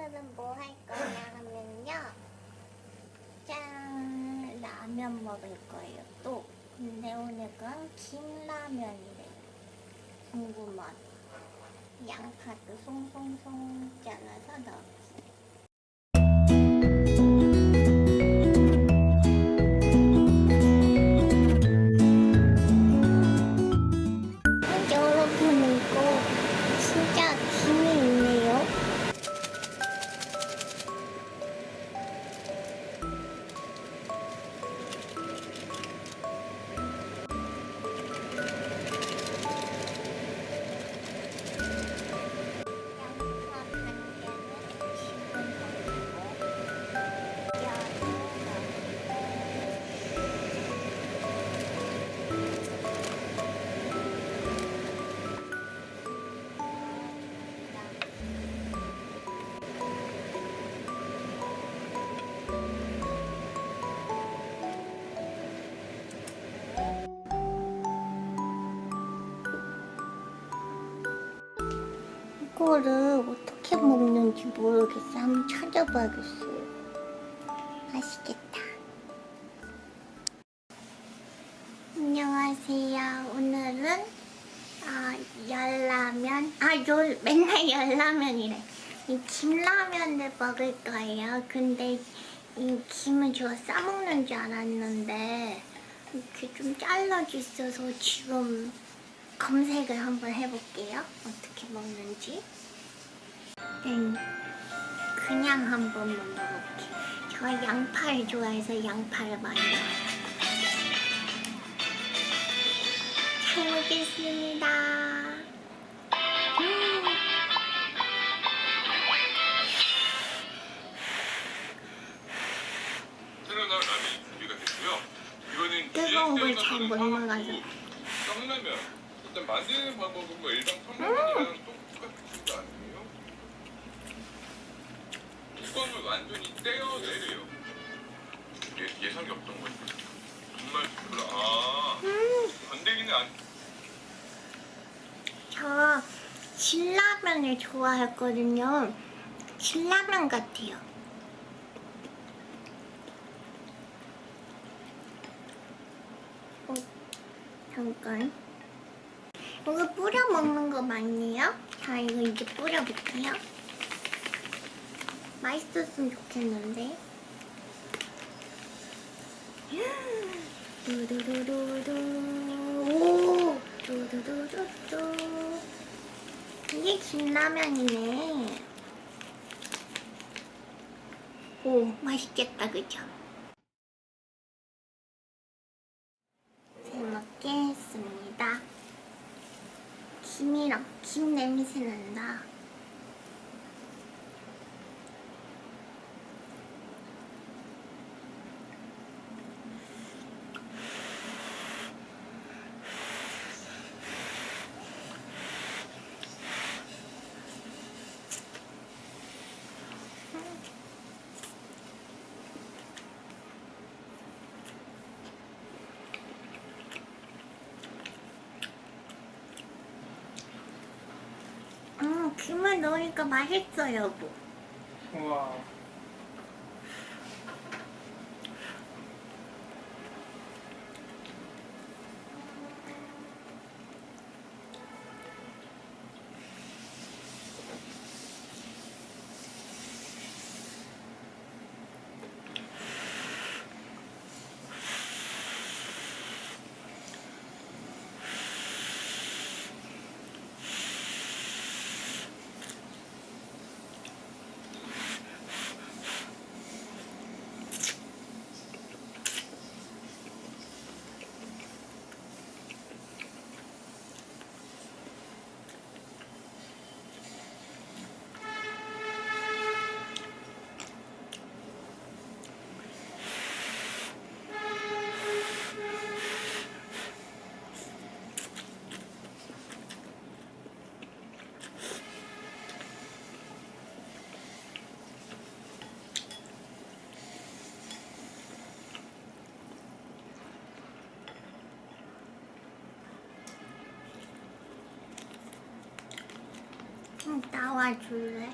오늘은 뭐 할 거냐 하면요. 짠! 라면 먹을 거예요, 또. 근데 오늘은 김라면이래요. 궁금한. 양파도 송송송 잘라서 넣었어요. 여러분, 이거 진짜 김이 있네요. 이거를 어떻게 먹는지 모르겠어요. 한번 찾아봐야겠어요. 맛있겠다. 안녕하세요. 오늘은 열라면, 맨날 열라면이래. 이 김라면을 먹을 거예요. 근데 이 김을 제가 싸먹는 줄 알았는데 이렇게 좀 잘라져 있어서 지금 검색을 한번 해볼게요. 어떻게 먹는지. 그냥 한번 먹어볼게요. 제가 양파를 좋아해서 양파를 많이 넣어요. 잘 먹겠습니다. 새로나온 라면이 준비가 됐고요. 이거는 뜨거운 걸 잘 못 먹어서. 떡라면. 일단 만드는 방법은 뭐 일반 컵라면이랑 똑같은 거 아니에요? 뚜껑을 완전히 떼어내래요. 예상이 없던 거죠. 정말 별로 건더기는 안. 저 신라면을 좋아했거든요. 신라면 같아요. 잠깐. 이거 뿌려 먹는 거 맞네요? 자, 이거 이제 뿌려볼게요. 맛있었으면 좋겠는데. 두두두두두. 오! 두두두두두. 이게 김라면이네. 오, 맛있겠다, 그죠? 잘 먹겠습니다. 김이랑 김 냄새 난다. 김을 넣으니까 맛있어요, 여보. 우와. 나와줄래?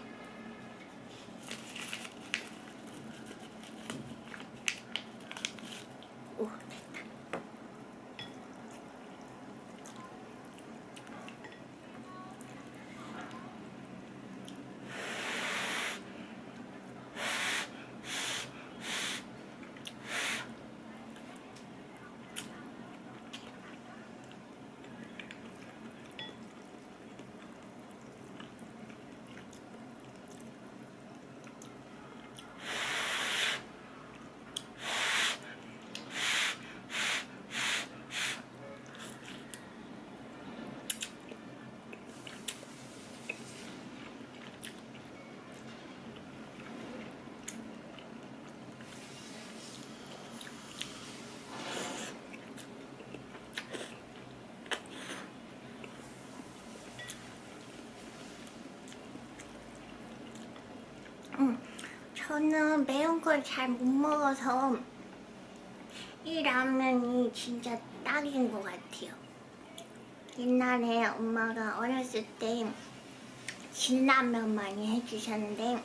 저는 매운 걸 잘 못 먹어서 이 라면이 진짜 딱인 것 같아요. 옛날에 엄마가 어렸을 때 진라면 많이 해주셨는데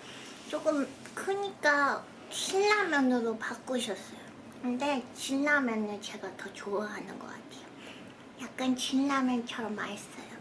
조금 크니까 신라면으로 바꾸셨어요. 근데 진라면을 제가 더 좋아하는 것 같아요. 약간 진라면처럼 맛있어요.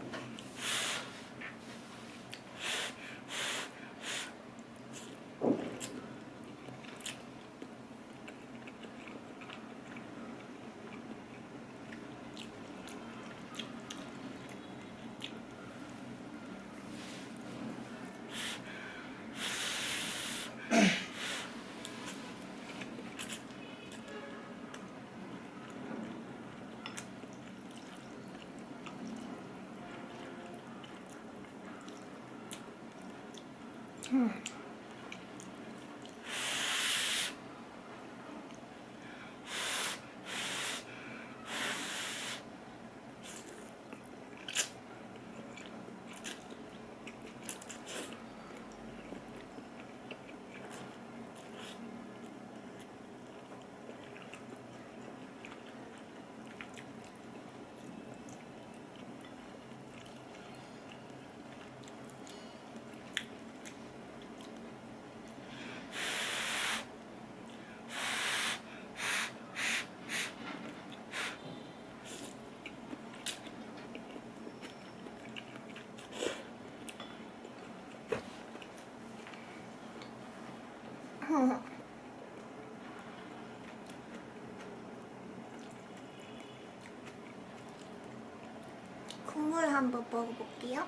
국물 한번 먹어볼게요.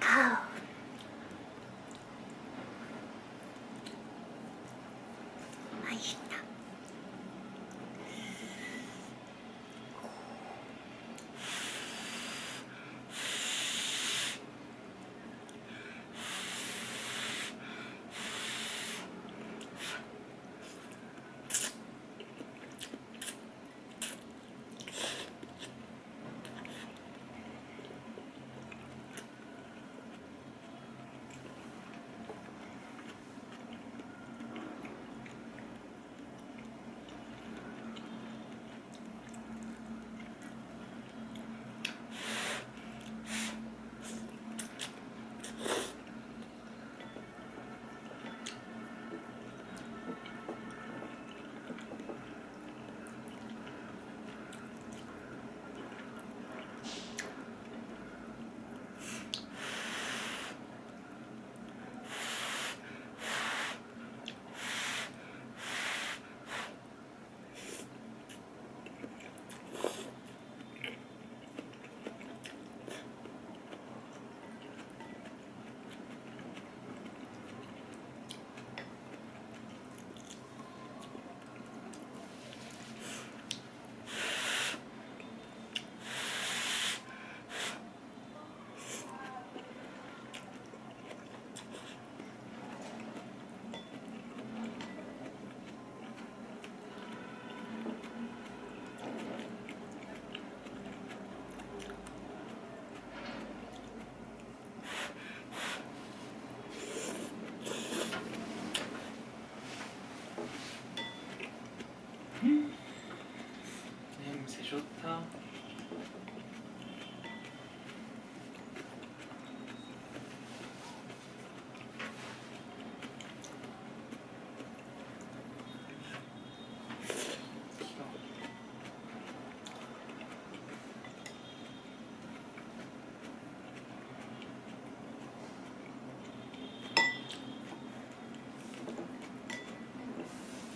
아우. 맛있다. 냄새 좋다.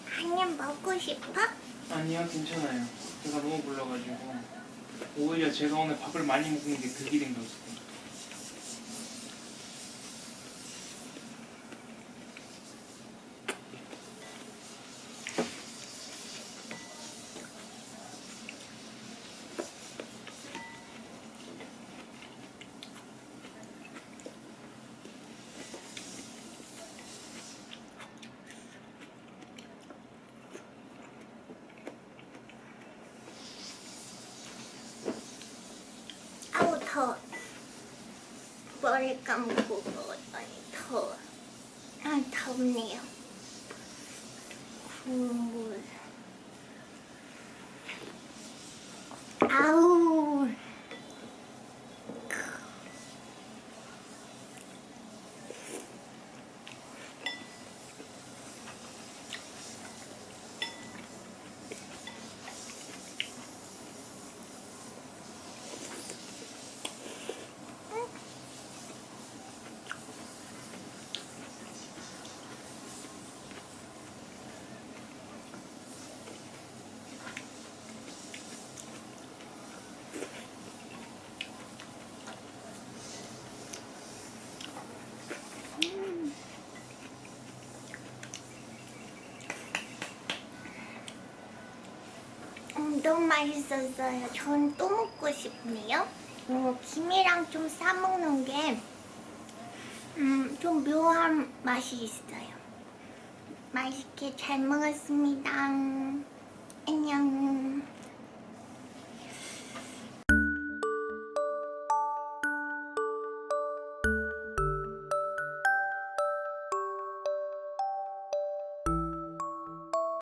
한 입 먹고 싶어? 아니요, 괜찮아요. 제가 너무 불러가지고 오히려 제가 오늘 밥을 많이 먹는 게 득이 된 것 같아요. 아우 더워. 머리 감고 먹었더니 더워. 아, 덥네요. 국물. 아우. 너무 맛있었어요. 전 또 먹고 싶네요. 김이랑 좀 싸먹는 게 좀 묘한 맛이 있어요. 맛있게 잘 먹었습니다. 안녕.